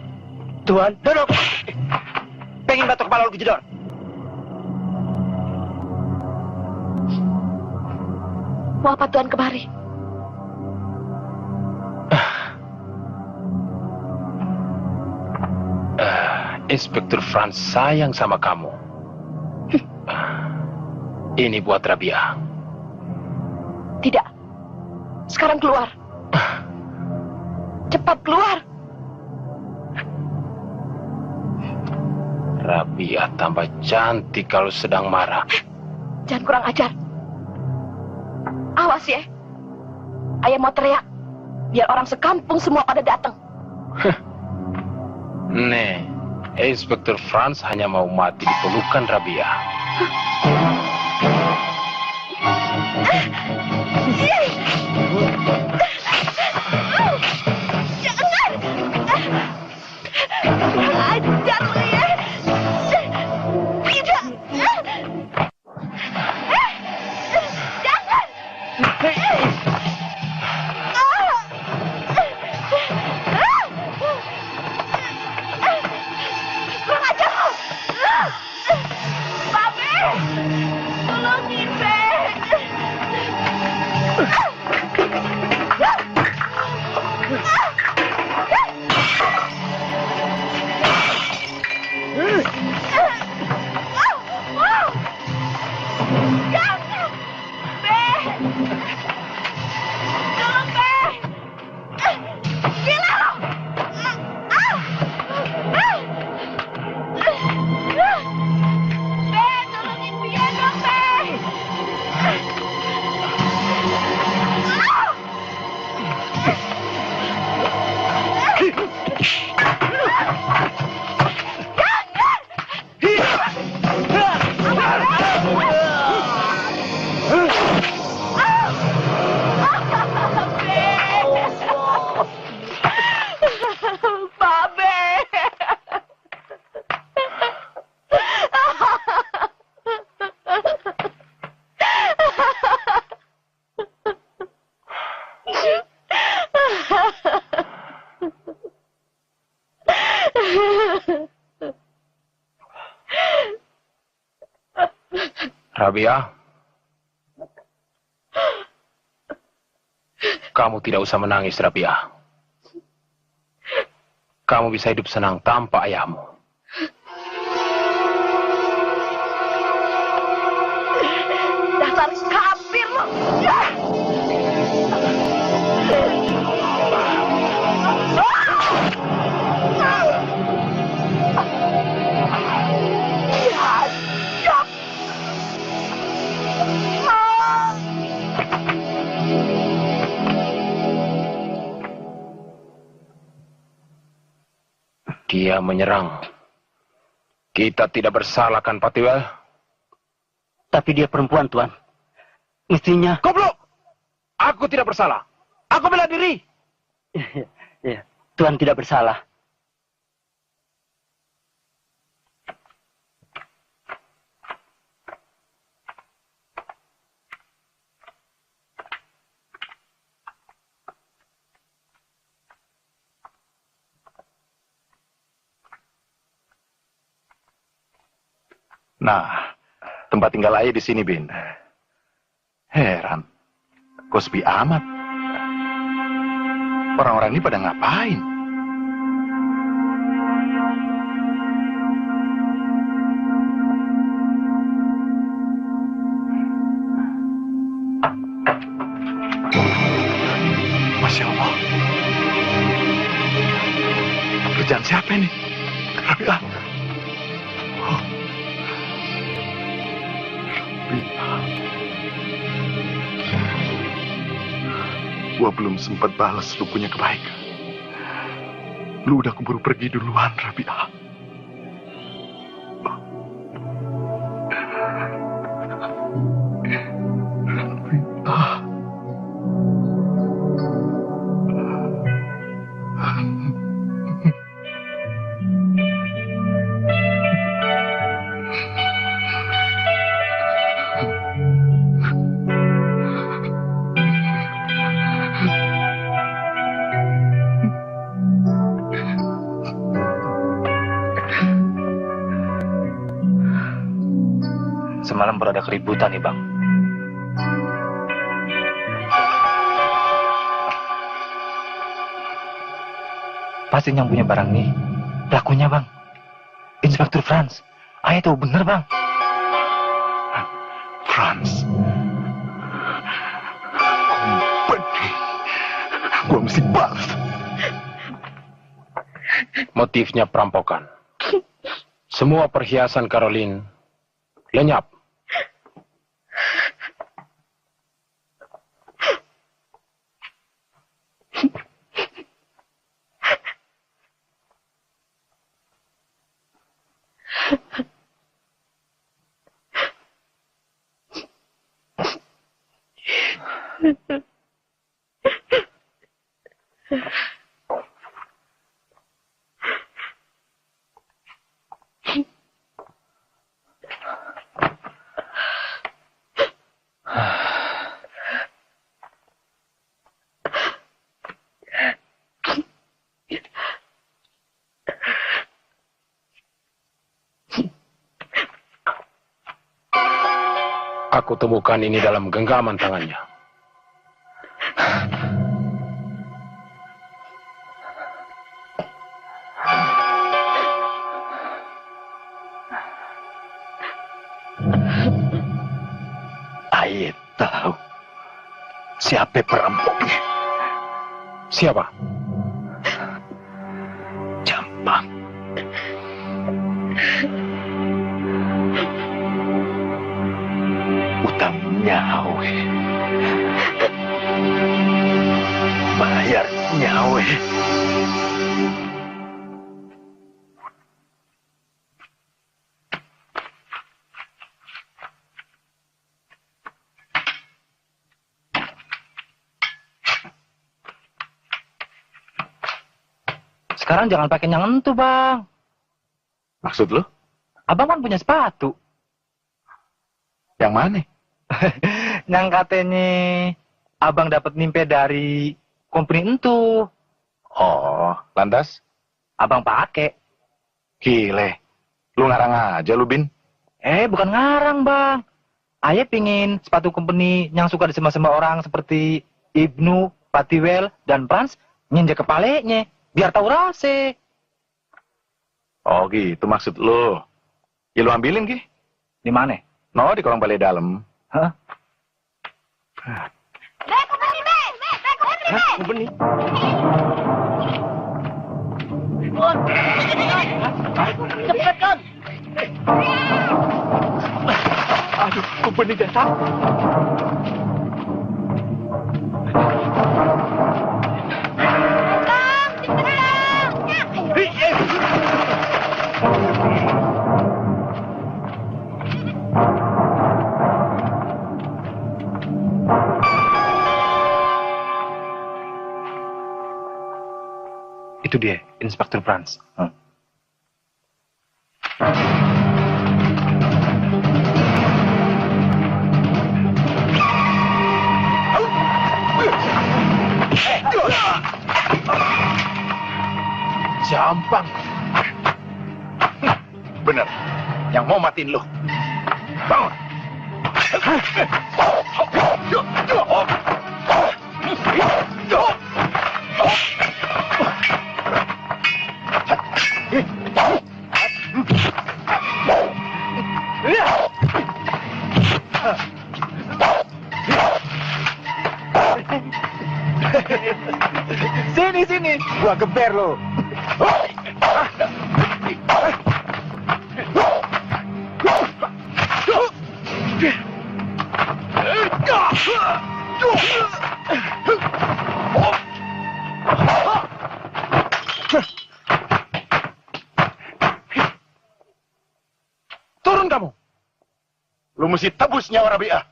Tuhan, duduk. Pengen batu kepala lu kejedor. Mau apa Tuhan kemari? Inspektur Franz sayang sama kamu. Ini buat Rabi'ah. Tidak. Sekarang keluar. Cepat keluar. Rabi'ah tambah cantik kalau sedang marah. Jangan kurang ajar. Awas ya. Ayah mau teriak. Biar orang sekampung semua pada datang. Nih, Inspektur Franz hanya mau mati di pelukan Rabi'ah. Jangan! Ajar lu ya! Tidak! Jangan! Kurang ajar lu! Babe! Tolongin, Be! Rabi'ah, kamu tidak usah menangis, Rabi'ah. Kamu bisa hidup senang tanpa ayahmu. Dasar kafir lu! Ah! Dia menyerang. Kita tidak bersalah kan, Patiwel? Tapi dia perempuan, Tuan. Mestinya... Goblok! Aku tidak bersalah. Aku bela diri. Ya, Tuan tidak bersalah. Nah, tempat tinggal ayah di sini, Bin. Heran, kok sepi amat. Orang-orang ini pada ngapain? Masya Allah. Kerjaan siapa ini? Rabi'ah. Gua belum sempat balas lu punya kebaikan. Lu udah keburu pergi duluan, Rabi'ah. Semalam baru ada keributan nih, Bang. Pasti yang punya barang nih pelakunya, Bang. Inspektur Franz. Ayah tahu bener, Bang. Franz. Gua mesti balas. Motifnya perampokan. Semua perhiasan Caroline lenyap. Aku temukan ini dalam genggaman tangannya. Ayah tahu siapa perampoknya. Siapa? Jampang. Utang nyawe. Bayar nyawe. Sekarang jangan pakai yang entu, Bang. Maksud lu? Abang kan punya sepatu. Yang mana? Yang katanya abang dapat nimpe dari company entu. Oh, lantas? Abang pakai. Gile. Lu ngarang aja lu, Bin. Bukan ngarang, Bang. Ayah pingin sepatu company yang suka disembah-sembah orang seperti Ibnu, Patiwel, dan Franz nginjek kepalanya. Biar tahu rasa. Oh gitu maksud lu. Ya lu ambilin, Ki. Di mana? No, di kolong balai dalam. Hah? Benih. Cepet, Kon. Aduh, kumpeni datang. Kang, cepet, Kang. Itu dia, Inspektur Franz. Jampang. Bener, yang mau matiin lu. Bangun. Sini, gua geber lo. Turun kamu. Lu mesti tebus nyawa Rabi'ah.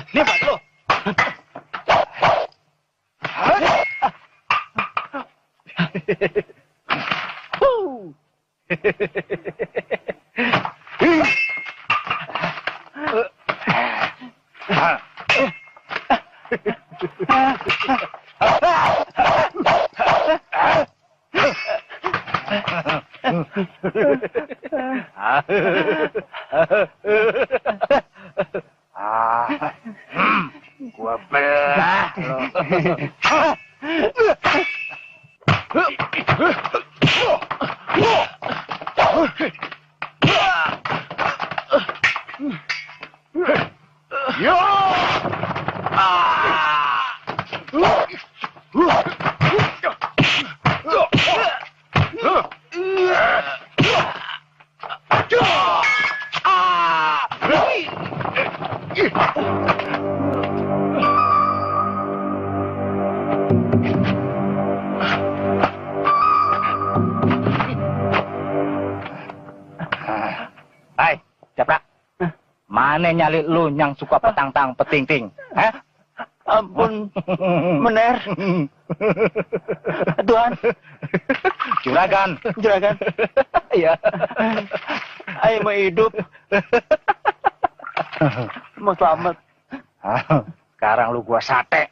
Lihat lo. Gua belah lo. Yo! Hai, Japrak. Mana nyali lu yang suka petang-tang peting-ting? Hah? Ampun, Mener. Tuhan. Juragan. Juragan. Iya. Ayo mau hidup. Mau selamat. Sekarang lu gua sate.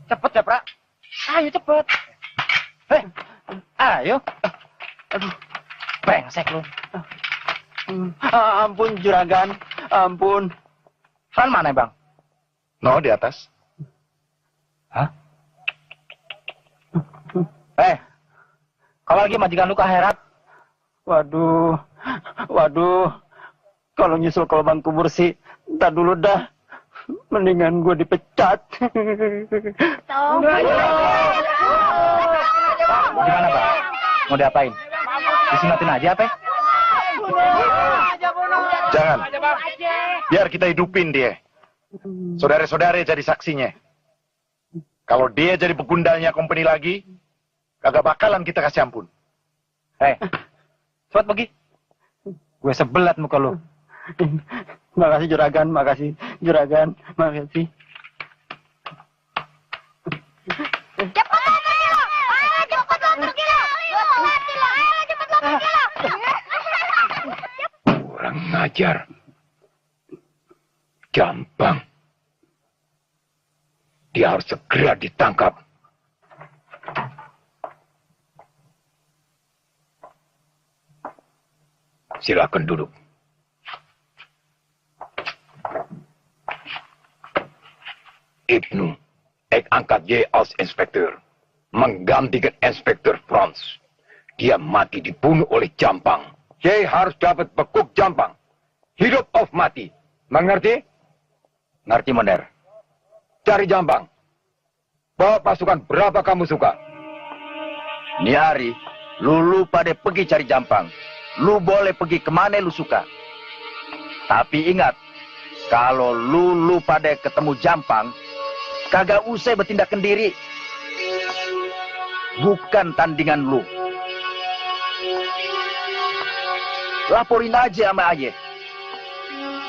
Cepet ya, Pra. Ayo cepet. Ayo. Aduh, brengsek lu. Ampun, Juragan. Ampun. Fran mana, Bang? No, di atas. Hah? Kalau lagi majikan lu ke akhirat? Waduh, kalau nyusul ke lubang kubur sih, ntar dulu dah. Mendingan gue dipecat. Gimana, Pak? Mau diapain? Disunnatin aja apa? Jangan. Biar kita hidupin dia. Saudara-saudara jadi saksinya. Kalau dia jadi begundalnya company lagi, kagak bakalan kita kasih ampun. Cepat pergi. Gue sebelat muka lu. Makasih juragan, makasih. Kurang ngajar. Jampang. Dia harus segera ditangkap. Silakan duduk. Ibnu, angkat J als inspektur. Menggantikan Inspektur Franz. Dia mati dibunuh oleh Jampang. J harus dapat bekuk Jampang. Hidup of mati. Mengerti? Ngerti, Mondar. Cari Jampang. Bawa pasukan berapa kamu suka. Nih hari, lu pada pergi cari Jampang. Lu boleh pergi kemana lu suka. Tapi ingat, kalau lu pada ketemu Jampang, kagak usah bertindak sendiri. Bukan tandingan lu. Laporin aja sama Aye.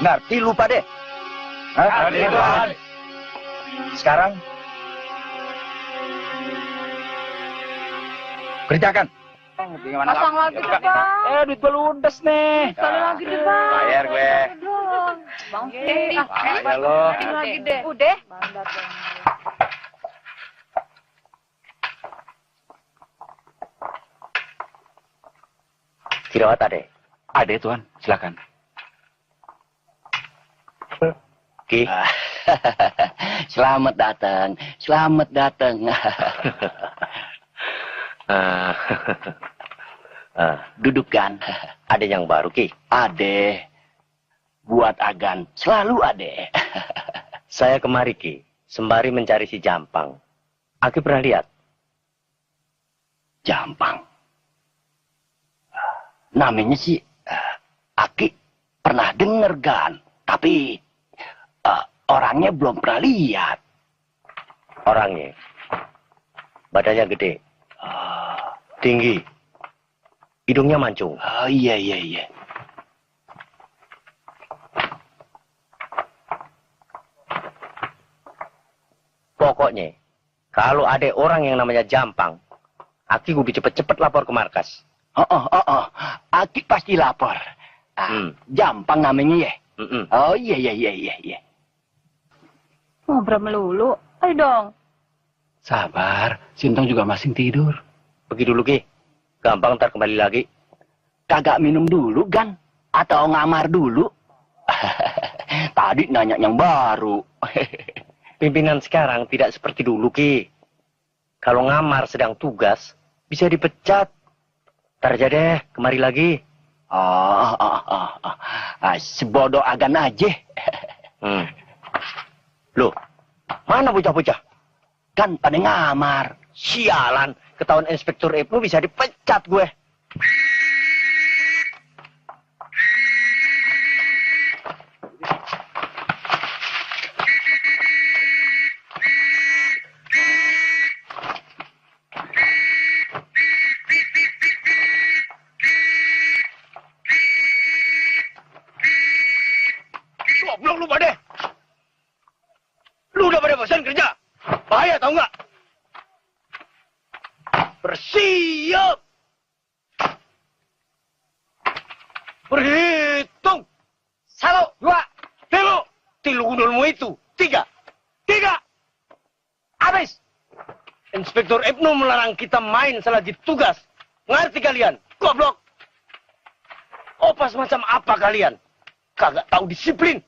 Ngerti lu pada? Sekarang kerjakan. Pasang lagi deh, Bang. Duit gue ludes nih. Sekali lagi deh, Bang. Bayar gue. Bang, Bayar lo. lagi deh. Udah. Kirawat ade. Ade, Tuan. Silakan. Ki. Selamat datang. Selamat datang. Duduk kan. Ada yang baru, Ki? Ade. Buat Agan. Selalu ade. Saya kemari, Ki. Sembari mencari si Jampang. Aki pernah lihat? Jampang. Namanya sih Aki pernah denger, Gan. Tapi orangnya belum pernah lihat. Orangnya? Badannya gede. Tinggi. Hidungnya mancung. Oh, iya. Pokoknya, kalau ada orang yang namanya Jampang, Aki kudu cepet-cepet lapor ke markas. Aki pasti lapor. Jampang namanya ya? Oh, iya. Ngobrol melulu. Ayo dong. Sabar, Sintong juga masih tidur. Pergi dulu, Ki. Gampang ntar kembali lagi. Kagak minum dulu, Gan? Atau ngamar dulu? Tadi nanya yang baru. Pimpinan sekarang tidak seperti dulu, Ki. Kalau ngamar sedang tugas, bisa dipecat. Ntar aja deh, kemari lagi. Sebodoh Agan aja. Loh, mana bocah-bocah? Kan pada ngamar. Sialan, ketahuan Inspektur Ibnu bisa dipecat gue. Goblok lu pada. Lu udah pada bosan kerja? Bahaya tau nggak? Bersiap. Berhitung. 1, 2, 3. Tilu gundulmu itu. 3. Habis. Inspektur Ibnu melarang kita main selagi tugas. Ngerti kalian? Goblok. Opas macam apa kalian? Kagak tahu disiplin.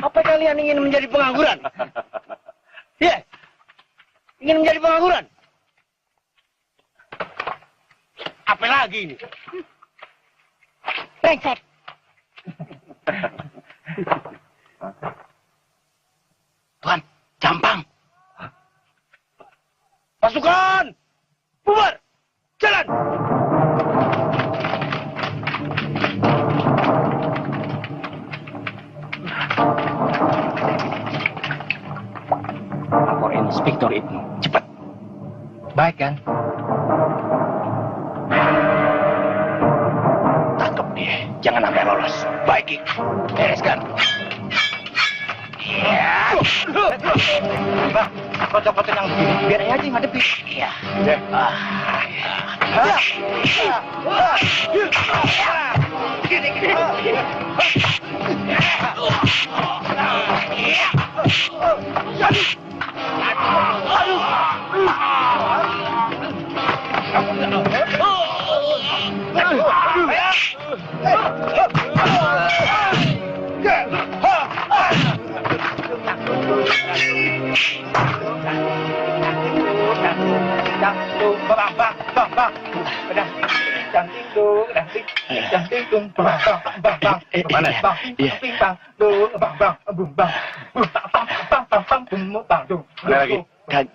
Apa kalian ingin menjadi pengangguran? Ya, ingin menjadi pengangguran. Apa lagi ini? Brengsek. Tuan, Jampang. Pasukan! Bubar! Jalan! Lapor Inspektur Ibnu. Cepat. Baik kan? Tangkap dia. Jangan sampai lolos. Baik. Bereskan. Iya. Bang, kocok-kocok yang begini, biar aja yang ngadepi. Iya.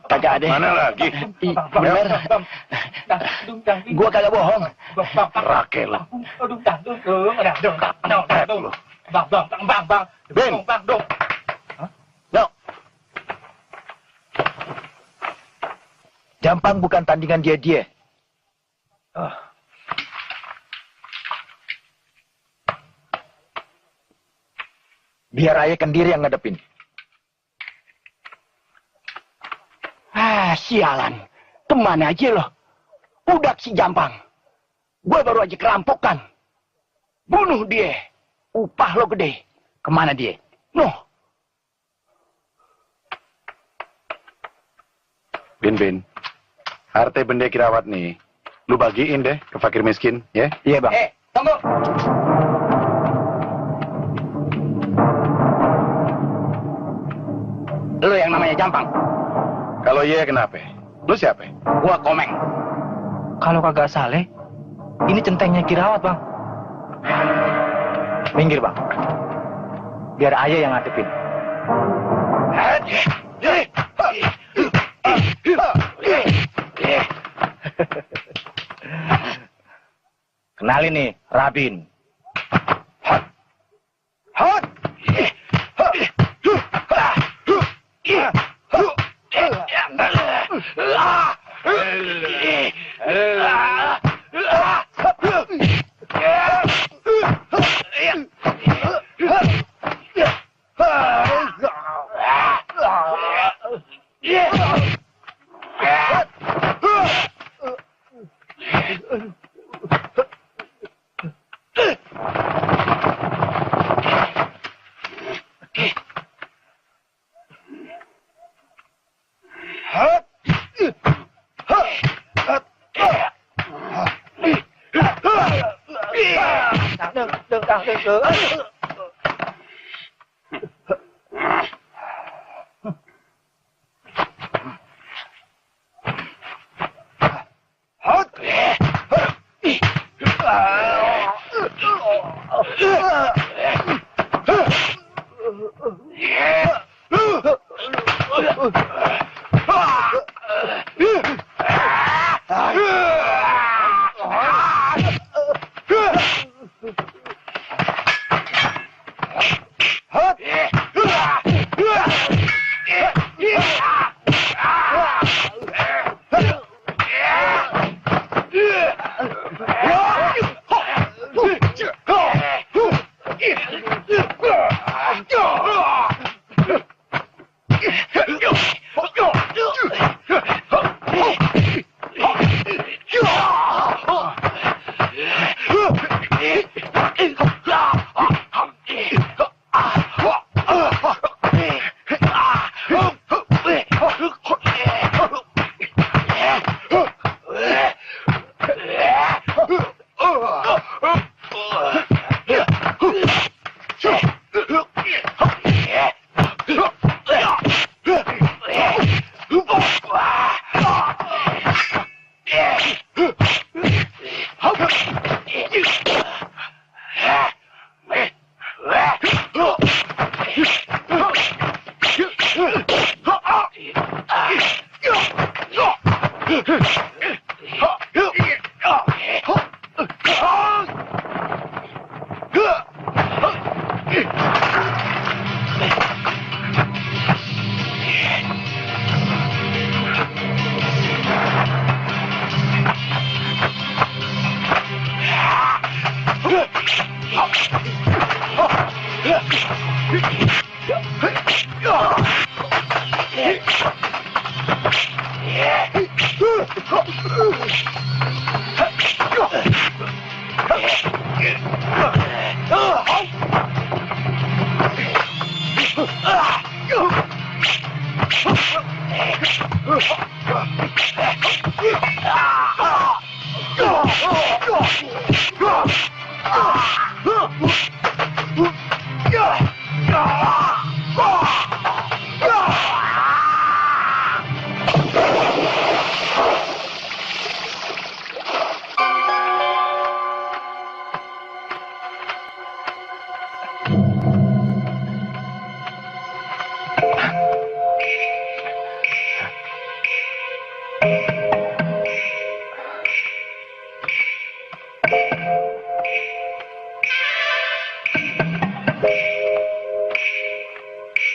Kagak ada. Mana lagi? Bener. Gua kagak bohong. Rakel. Ben. No. Jampang bukan tandingan dia. Biar ayah sendiri yang ngadepin. Sialan. Kemana aja lo? Udak si Jampang. Gue baru aja kerampokan. Bunuh dia. Upah lo gede. Kemana dia? Noh. Bin. Harta benda kirawat nih. Lu bagiin deh ke fakir miskin, ya? Iya bang. Tunggu. Lu yang namanya Jampang. Kalau iya kenapa? Lu siapa? Gua Komeng. Kalau kagak saleh, ini centengnya Kirawat, Bang. Minggir, Bang. Biar ayah yang ngadepin. Kenalin nih, Rabin.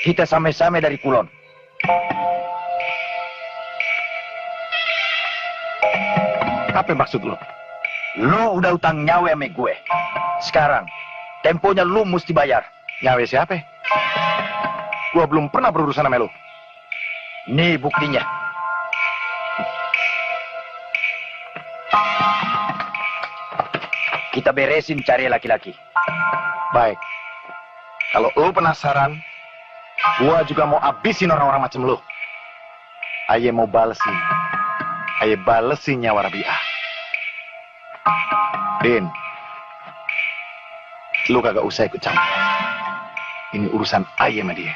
Kita sama-sama dari Kulon. Apa maksud lo? Lu udah utang nyawa sama gue. Sekarang, temponya lu mesti bayar. Nyawe siapa? Gua belum pernah berurusan sama lo. Nih buktinya. Kita beresin cari laki-laki. Baik. Kalau lo penasaran, gua juga mau abisin orang-orang macam lo. Aye mau balesin. Aye balesin nyawa Rabi'ah. Din, lu kagak usah ikut campur. Ini urusan Aye sama dia.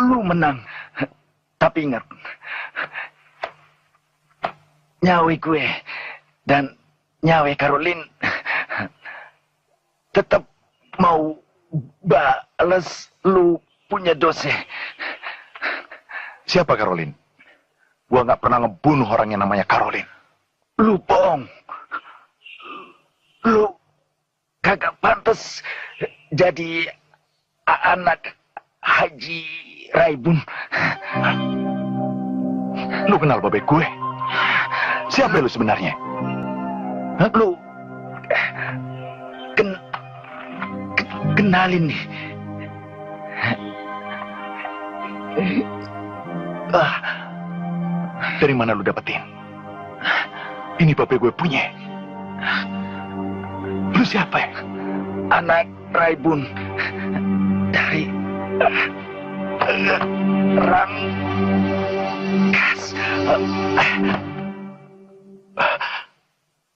Lu menang. Tapi ingat, nyawa gue Dan nyawe Caroline tetap mau balas lu punya dosa. Siapa Caroline? Gua nggak pernah ngebunuh orang yang namanya Caroline. Lu bohong. Lu kagak pantas jadi anak Haji Raibun. Lu kenal babe gue? Siapa lu sebenarnya? Lu kenalin nih. Dari mana lu dapetin? Ini babe gue punya. Lu siapa ya? Anak Raibun dari Rangkas.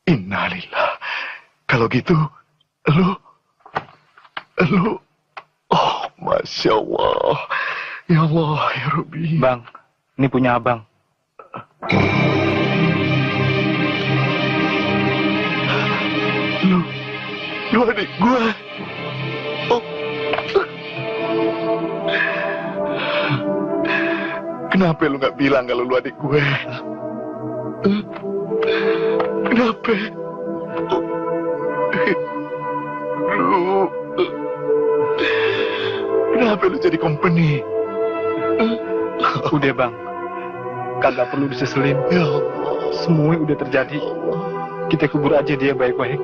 Innalillah. Kalau gitu, lu, oh, Masya Allah. Ya Allah, ya Rabbi. Bang, ini punya abang. Lu adik gue. Oh. Kenapa lu nggak bilang kalau lu adik gue? Kenapa? Kenapa lu jadi company? Udah bang, kagak perlu diseselin. Ya Allah. Semua udah terjadi. Kita kubur aja dia baik-baik.